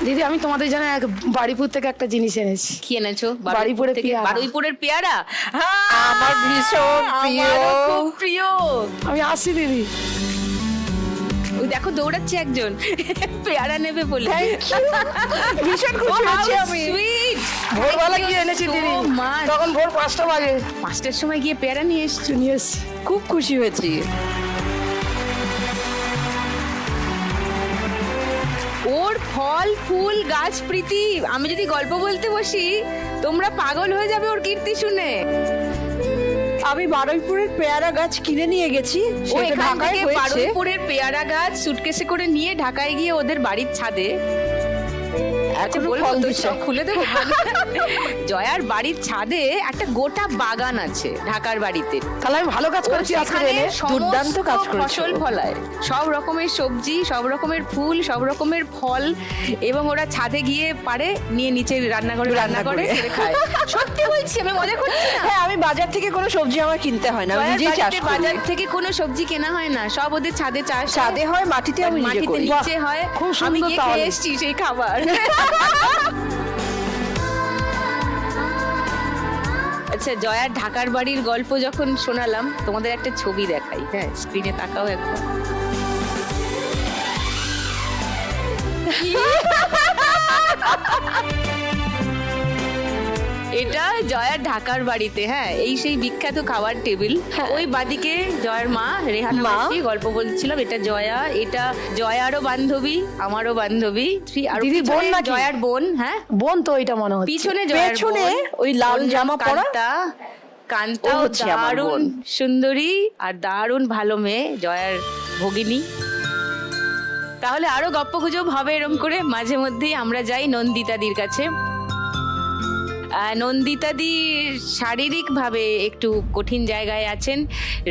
দিদি আমি তোমাদের জন্য বাড়িপুর থেকে একটা জিনিস এনেছি। কি এনেছো? বারুইপুরের পেয়ারা। বারুইপুরের পেয়ারা আমার ভীষণ প্রিয়। আমারও খুব প্রিয়। আমি আসি দিদি। ওই দেখো দৌড়াচ্ছে একজন পেয়ারা নেবে বলে। ভীষণ খুশি হচ্ছি আমি। সুইট। ভোরবেলা কি এনেছি দিদি? তখন ভোর 5টা বাজে। 5টার সময় গিয়ে পেয়ারা নিয়ে এসছো। নিয়ে এসছি, খুব খুশি হয়েছি। ওর ফল ফুল গাছ প্রীতি, আমি যদি গল্প বলতে বসি তোমরা পাগল হয়ে যাবে ওর কীর্তি শুনে। আমি বারুইপুরের পেয়ারা গাছ কিনে নিয়ে গেছি, ও সেটা এখান ঢাকায় থেকে হয়েছে। বারুইপুরের পেয়ারা গাছ সুটকেসে করে নিয়ে ঢাকায় গিয়ে ওদের বাড়ির ছাদে আচ্ছা এখনো বলবো ফল তো, দিচ্ছে। সব খুলে দেবো। জয়ার বাড়ির ছাদে একটা গোটা বাগান আছে ঢাকার বাড়িতে। তাহলে আমি ভালো কাজ ও করেছি আজকে সেখানে এনে। দুর্দান্ত কাজ সমস্ত করেছো। ফসল ফলায়, সব রকমের সবজি, সব রকমের ফুল, সব রকমের ফল, এবং ওরা ছাদে গিয়ে পারে নিয়ে নিচে রান্নাঘরে রান্না করে সেরে খায়। সত্যি বলছি, আমি মজা করছি না। হ্যাঁ, আমি বাজার থেকে কোনো সবজি আমার কিনতে হয় না, আমি জয়ার নিজেই চাষ বাড়িতে করি। বাজার থেকে কোনো সবজি কেনা হয় না, সব ওদের ছাদে চাষ হয়। ছাদে হয়, মাটিতে আমি নিজে মাটিতে করি। নিচে হয়। খুব সুন্দর আমি গিয়ে তাহলে। খেয়ে এসেছি সেই খাবার। আচ্ছা, জয়ার ঢাকার বাড়ির গল্প যখন শোনালাম, তোমাদের একটা ছবি দেখাই। হ্যাঁ, স্ক্রিনে তাকাও একবার। এটা জয়ার ঢাকার বাড়িতে। হ্যাঁ, এই সেই বিখ্যাত খাবার টেবিল। ওই বাদিকে জয়ার মা রেহানা মা। মাসি গল্প বলছিলাম। এটা জয়া, এটা জয়ারও বান্ধবী, আমারও বান্ধবী। আর দিদির বোন পিছনে নাকি? জয়ার বোন। হ্যাঁ, বোন তো এটা মনে হচ্ছে। পিছনে জয়ার পেছনে বোন, ওই লাল ওর নাম জামা পরা? কান্তা ও হচ্ছে আমার দারুণ বোন। সুন্দরী আর দারুণ ভালো মেয়ে, জয়ার ভগিনী। তাহলে আরো গপ্পগুজব হবে এরম করে মাঝে মধ্যেই। আমরা যাই নন্দিতাদির কাছে। নন্দিতাদি শারীরিকভাবে একটু কঠিন জায়গায় আছেন।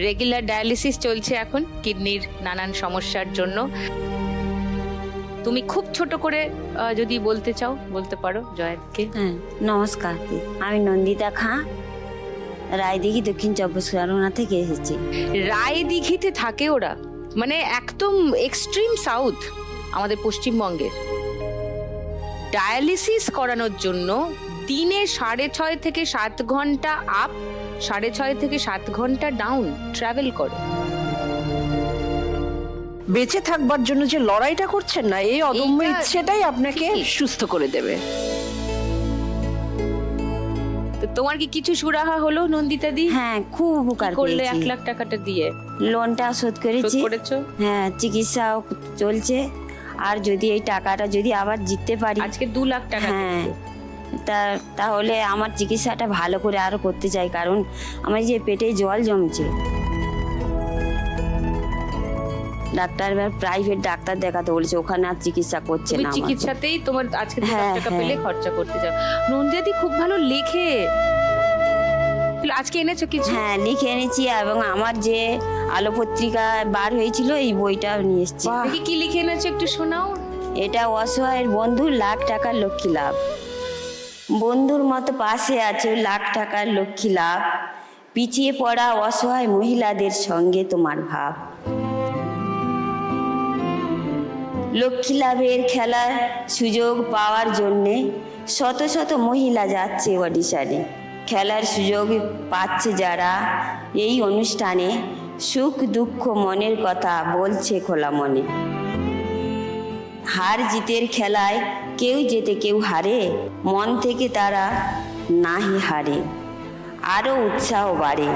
রেগুলার ডায়ালিসিস চলছে এখন কিডনির নানান সমস্যার জন্য। তুমি খুব ছোট করে যদি বলতে চাও বলতে পারো জয়াকে। হ্যাঁ, নমস্কার। আমি নন্দিতা খাঁ, রায়দিঘি দক্ষিণ চব্বিশ পরগনা থেকে এসেছি। রায়দিঘিতে থাকে ওরা, মানে একদম এক্সট্রিম সাউথ আমাদের পশ্চিমবঙ্গের। ডায়ালিসিস করানোর জন্য দিনে 6.5 থেকে 7 ঘন্টা আপ, 6.5 থেকে 7 ঘন্টা ডাউন ট্রাভেল করে। বেঁচে থাকবার জন্য যে লড়াইটা করছেন না, এই অদম্য এইটা ইচ্ছেটাই আপনাকে ঠিকই। সুস্থ করে দেবে। তো তোমার কি কিছু সুরাহা হলো নন্দিতাদি? হ্যাঁ, খুব উপকার করলে পেয়েছি। 1 লাখ টাকাটা দিয়ে লোনটা শোধ শোধ করেছি। করেছো? হ্যাঁ, চিকিৎসাও চলছে। আর যদি এই টাকাটা যদি আবার জিততে পারি, আজকে 2 লাখ টাকা হ্যাঁ, কিন্তু। তাহলে আমার চিকিৎসাটা ভালো করে আরো করতে চাই, কারণ আমার যে পেটে জল জমছে। ডাক্তার এবার প্রাইভেট ডাক্তার দেখাতে বলেছে, ওখানে আর চিকিৎসা করছে তুমি না আমার। চিকিৎসাতেই তোমার আজকে 2 লাখ হ্যাঁ, টাকা হ্যাঁ। পেলে খরচা করতে যাও। নন্দিতাদি খুব ভালো লেখে। আজকে এনেছো কিছু? হ্যাঁ, লিখে এনেছি, এবং আমার যে আলো পত্রিকা বার হয়েছিল এই বইটা নিয়ে এসেছি। দেখি কি লিখে এনেছো, একটু শোনাও। এটা অসহায়ের বন্ধু, লাখ টাকার লক্ষ্মী লাভ। বন্ধুর মতো পাশে আছো, লাখ টাকার লক্ষ্মী লাভ। পিছিয়ে পড়া অসহায় মহিলাদের সঙ্গে তোমার ভাব। লক্ষ্মী লাভের খেলার সুযোগ পাওয়ার জন্যে শত শত মহিলা যাচ্ছে অডিশনে। খেলার সুযোগ পাচ্ছে যারা এই অনুষ্ঠানে, সুখ দুঃখ মনের কথা বলছে খোলা মনে। হার জিতের খেলায় কেউ জেতে কেউ হারে, মন থেকে তারা নাহি হারে, আরও উৎসাহ বাড়ে।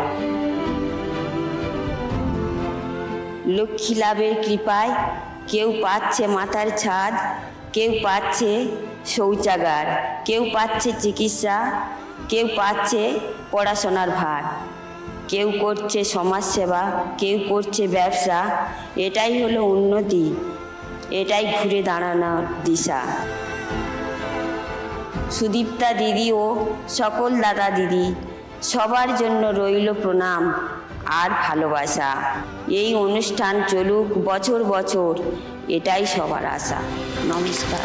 লক্ষ্মী লাভের কৃপায় কেউ পাচ্ছে মাথার ছাদ, কেউ পাচ্ছে শৌচাগার, কেউ পাচ্ছে চিকিৎসা, কেউ পাচ্ছে পড়াশোনার ভার, কেউ করছে সমাজসেবা, কেউ করছে ব্যবসা। এটাই হলো উন্নতি, এটাই ঘুরে দাঁড়ানোর দিশা। সুদীপ্তা দিদি ও সকল দাদা দিদি সবার জন্য রইল প্রণাম আর ভালোবাসা। এই অনুষ্ঠান চলুক বছর বছর, এটাই সবার আশা। নমস্কার।